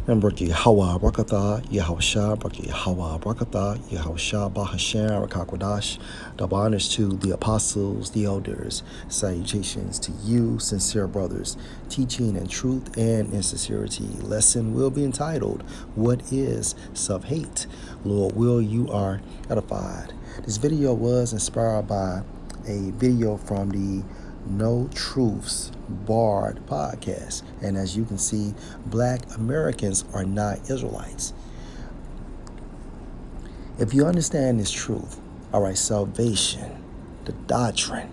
Remember Yahweh Rakatha, Yahusha, Yahweh Rakatha, Yahusha Bahashem, Rakakwadash. Double honors to the apostles, the elders, salutations to you, sincere brothers, teaching in truth and in sincerity. Lesson will be entitled, What is Self-Hate? Lord will you are edified. This video was inspired by a video from the No Truths Barred podcast. And as you can see, Black Americans are not Israelites. If you understand this truth, all right, salvation, the doctrine,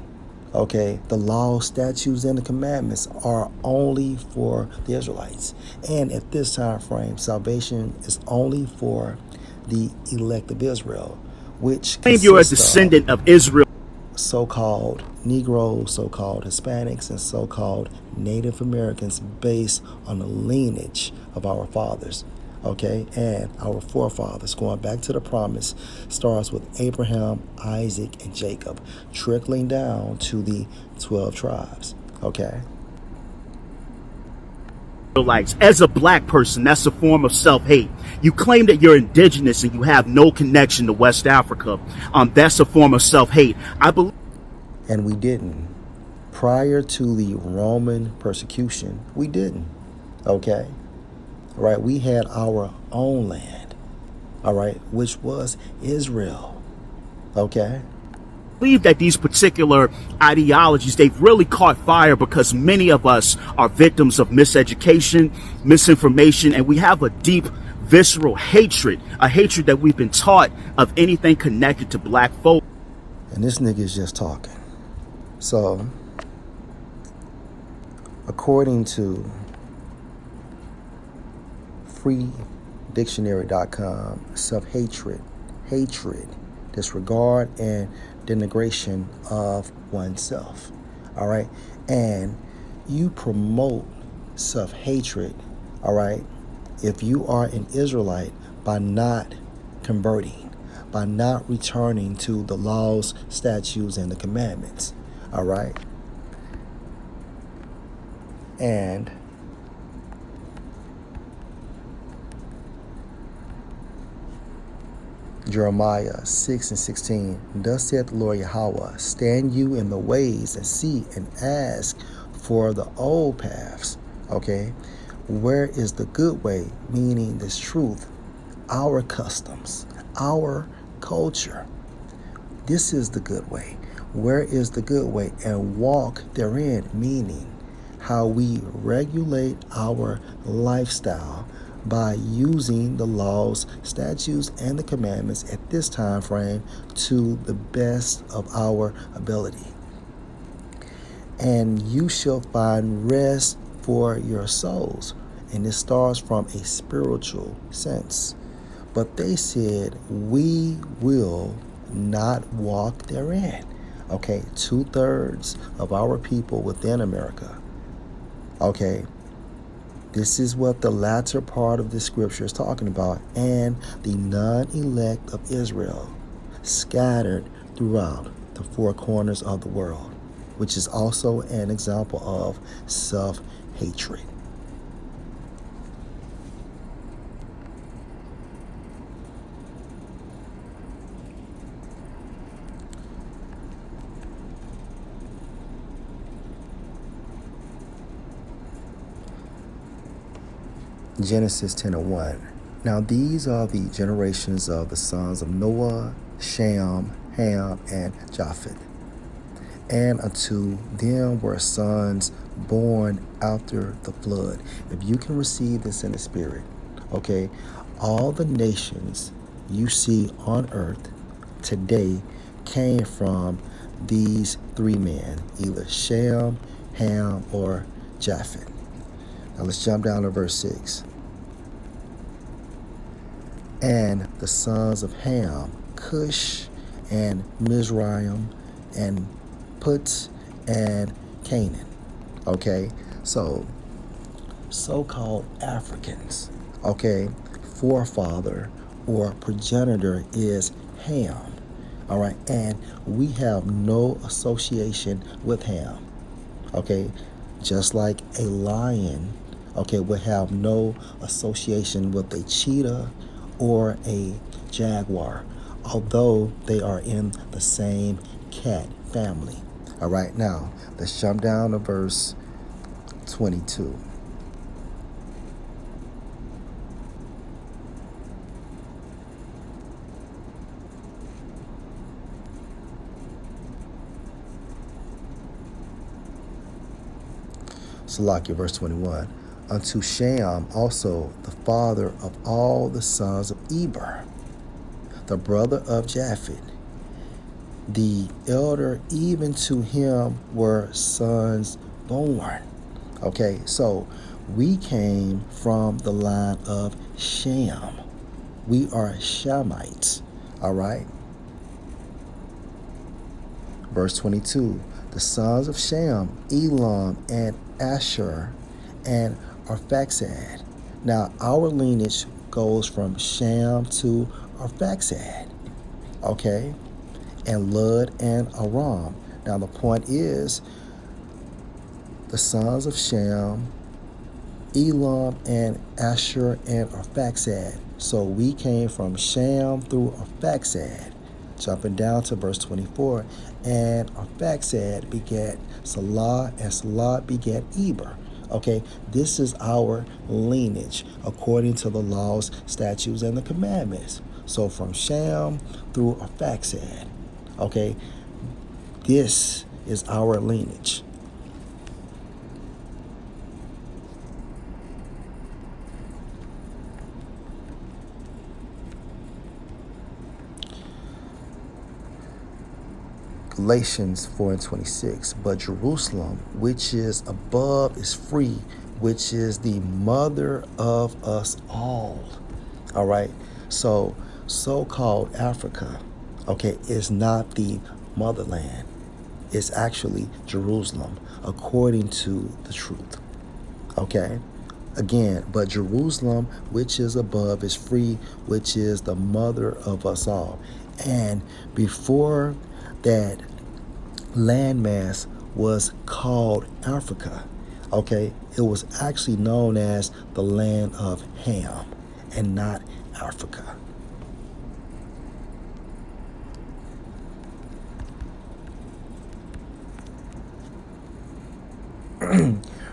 okay, the law, statutes, and the commandments are only for the Israelites. And at this time frame, salvation is only for the elect of Israel, which Claim you're a consists of descendant of Israel. so-called Negroes, so-called Hispanics, and so-called Native Americans based on the lineage of our fathers, okay, and our forefathers. Going back to the promise starts with Abraham, Isaac, and Jacob, trickling down to the 12 tribes, okay? Israelites. As a black person, that's a form of self-hate. You claim that you're indigenous and you have no connection to West Africa. That's a form of self-hate. I believe. And we didn't. Prior to the Roman persecution, we didn't, okay? All right, we had our own land, all right, which was Israel, okay? Believe that these particular ideologies, they've really caught fire because many of us are victims of miseducation, misinformation, and we have a deep visceral hatred, a hatred that we've been taught of anything connected to black folk. And this nigga is just talking. So, according to freedictionary.com, self-hatred, hatred, disregard, and denigration of oneself. All right. And you promote self-hatred, all right, if you are an Israelite, by not converting, by not returning to the laws, statutes, and the commandments. All right. And Jeremiah 6:16, thus saith the Lord Yahweh, stand you in the ways and see and ask for the old paths, okay? Where is the good way, meaning this truth, our customs, our culture. This is the good way. Where is the good way? And walk therein, meaning how we regulate our lifestyle by using the laws, statutes, and the commandments at this time frame to the best of our ability. And you shall find rest for your souls. And it starts from a spiritual sense. But they said, we will not walk therein. Okay, 2/3 of our people within America. Okay, this is what the latter part of the scripture is talking about. And the non-elect of Israel scattered throughout the four corners of the world, which is also an example of self-hatred. Genesis 10:1. Now these are the generations of the sons of Noah, Shem, Ham, and Japheth. And unto them were sons born after the flood. If you can receive this in the spirit, okay, all the nations you see on earth today came from these three men, either Shem, Ham, or Japheth. Now let's jump down to verse 6. And the sons of Ham, Cush, and Mizraim, and Put, and Canaan. Okay, so-called Africans, okay, forefather or progenitor is Ham. All right, and we have no association with Ham. Okay, just like a lion, okay, will have no association with a cheetah or a jaguar, although they are in the same cat family. All right, now let's jump down to verse 22. Salakia, verse 21. Unto Shem also, the father of all the sons of Eber, the brother of Japheth, the elder, even to him were sons born. Okay, so we came from the line of Shem. We are Shemites. All right. Verse 22. The sons of Shem, Elam and Asher and Arphaxad. Now our lineage goes from Shem to Arphaxad. Okay. And Lud and Aram. Now the point is, the sons of Shem, Elam and Asher and Arphaxad. So we came from Shem through Arphaxad. Jumping down to verse 24. And Arphaxad begat Salah, and Salah begat Eber. Okay, this is our lineage according to the laws, statutes, and the commandments. So from Shem through Arphaxad. Okay, this is our lineage. Galatians 4:26. But Jerusalem, which is above, is free, which is the mother of us all. All right. So-called Africa, okay, is not the motherland. It's actually Jerusalem, according to the truth. Okay. Again, but Jerusalem, which is above, is free, which is the mother of us all. And before that landmass was called Africa, okay, it was actually known as the land of Ham and not Africa.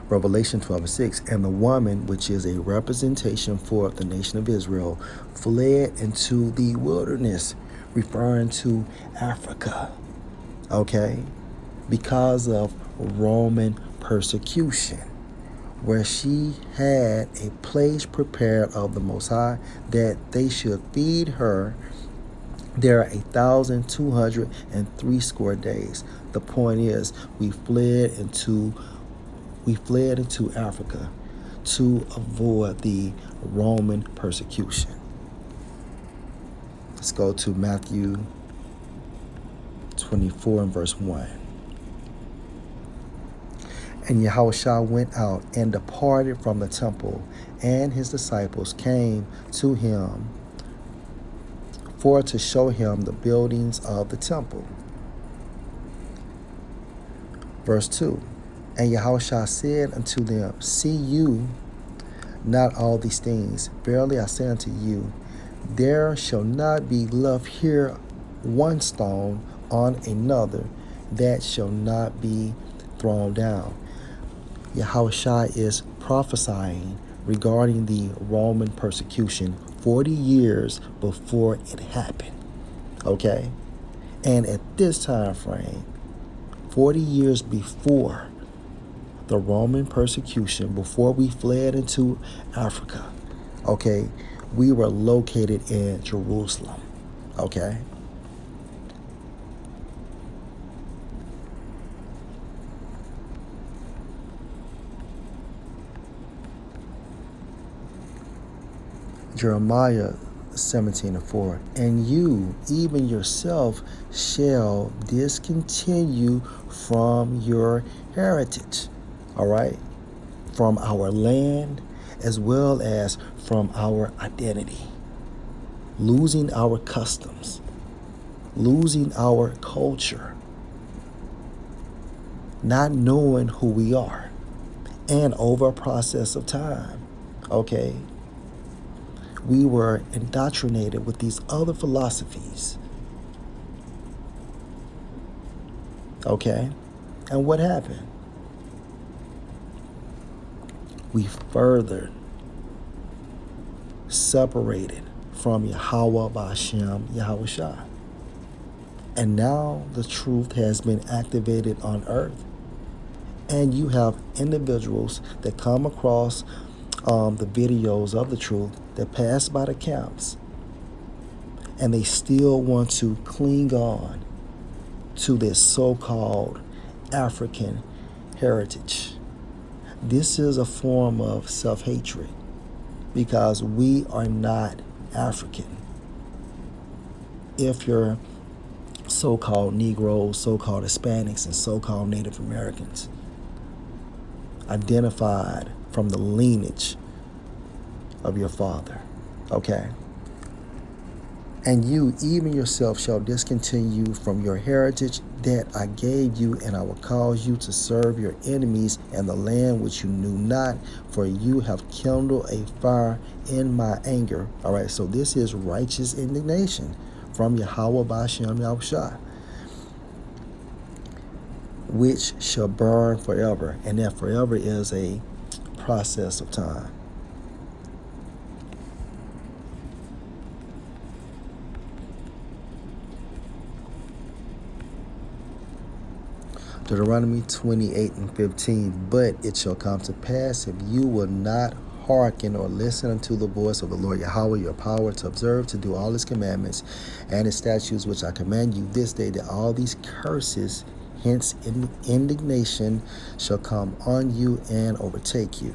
Revelation 12:6. And the woman, which is a representation for the nation of Israel, fled into the wilderness, referring to Africa, okay, because of Roman persecution, where she had a place prepared of the Most High that they should feed her there 1,260 days. The point is, we fled into Africa to avoid the Roman persecution. Let's go to Matthew 24 and verse 1. And Yahushua went out and departed from the temple, and his disciples came to him for to show him the buildings of the temple. Verse 2. And Yahushua said unto them, See you not all these things? Verily I say unto you, there shall not be left here one stone on another that shall not be thrown down. Yahushua is prophesying regarding the Roman persecution 40 years before it happened. Okay? And at this time frame, 40 years before the Roman persecution, before we fled into Africa, okay, we were located in Jerusalem. Okay? Jeremiah 17:4. And you, even yourself, shall discontinue from your heritage. All right? From our land as well as from our identity. Losing our customs. Losing our culture. Not knowing who we are. And over a process of time, okay, we were indoctrinated with these other philosophies, okay? And what happened? We further separated from Yahweh Ba'ashem Yahweh Shah. And now the truth has been activated on earth. And you have individuals that come across the videos of the truth that pass by the camps, and they still want to cling on to this so-called African heritage. This is a form of self-hatred because we are not African. If you're so-called Negroes, so-called Hispanics, and so-called Native Americans identified from the lineage of your father, okay? And you, even yourself, shall discontinue from your heritage that I gave you, and I will cause you to serve your enemies in the land which you knew not, for you have kindled a fire in my anger. All right, so this is righteous indignation from Yahweh Ba'ashem Yahweh Shah, which shall burn forever. And that forever is a process of time. Deuteronomy 28:15, but it shall come to pass if you will not hearken or listen unto the voice of the Lord Yahweh your power to observe to do all his commandments and his statutes which I command you this day, that all these curses, hence indignation, shall come on you and overtake you.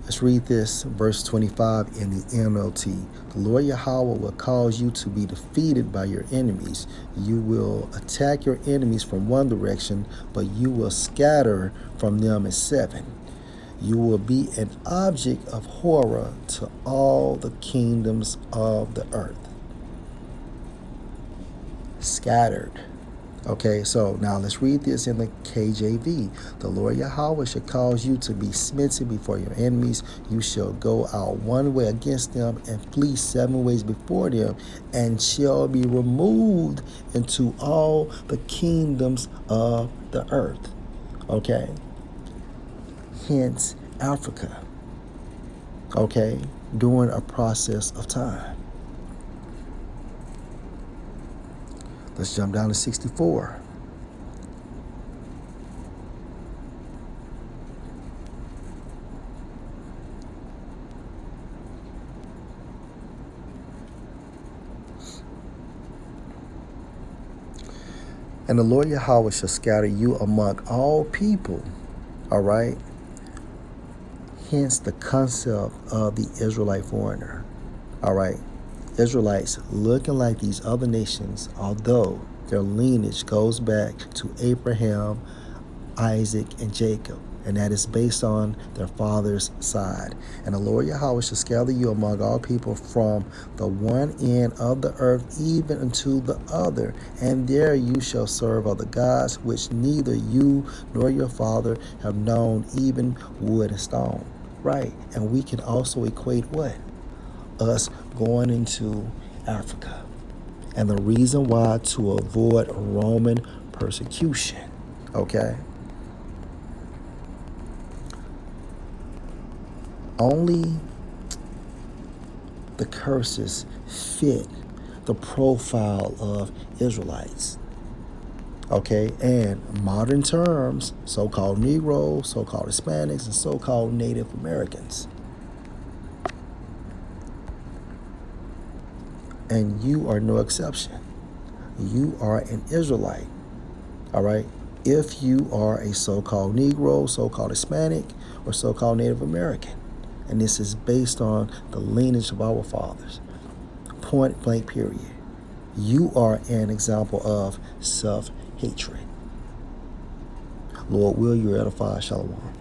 Let's read this, verse 25 in the NLT. The Lord Yahweh will cause you to be defeated by your enemies. You will attack your enemies from one direction, but you will scatter from them in seven. You will be an object of horror to all the kingdoms of the earth. Scattered. Okay, so now let's read this in the KJV. The Lord Yahweh shall cause you to be smitten before your enemies. You shall go out one way against them and flee seven ways before them, and shall be removed into all the kingdoms of the earth. Okay, hence Africa. Okay, during a process of time. Let's jump down to 64. And the Lord Yahweh shall scatter you among all people. All right? Hence the concept of the Israelite foreigner. All right? Israelites looking like these other nations, although their lineage goes back to Abraham, Isaac, and Jacob, and that is based on their father's side. And the Lord Yahweh shall scatter you among all people from the one end of the earth even unto the other, and there you shall serve other gods, which neither you nor your father have known, even wood and stone. Right, and we can also equate what? Us going into Africa. And the reason why, to avoid Roman persecution. Okay? Only the curses fit the profile of Israelites. Okay? And modern terms, so-called Negroes, so-called Hispanics, and so-called Native Americans. And you are no exception. You are an Israelite, all right? If you are a so-called Negro, so-called Hispanic, or so-called Native American. And this is based on the lineage of our fathers. Point blank period. You are an example of self-hatred. Lord, will you edify? Shalom.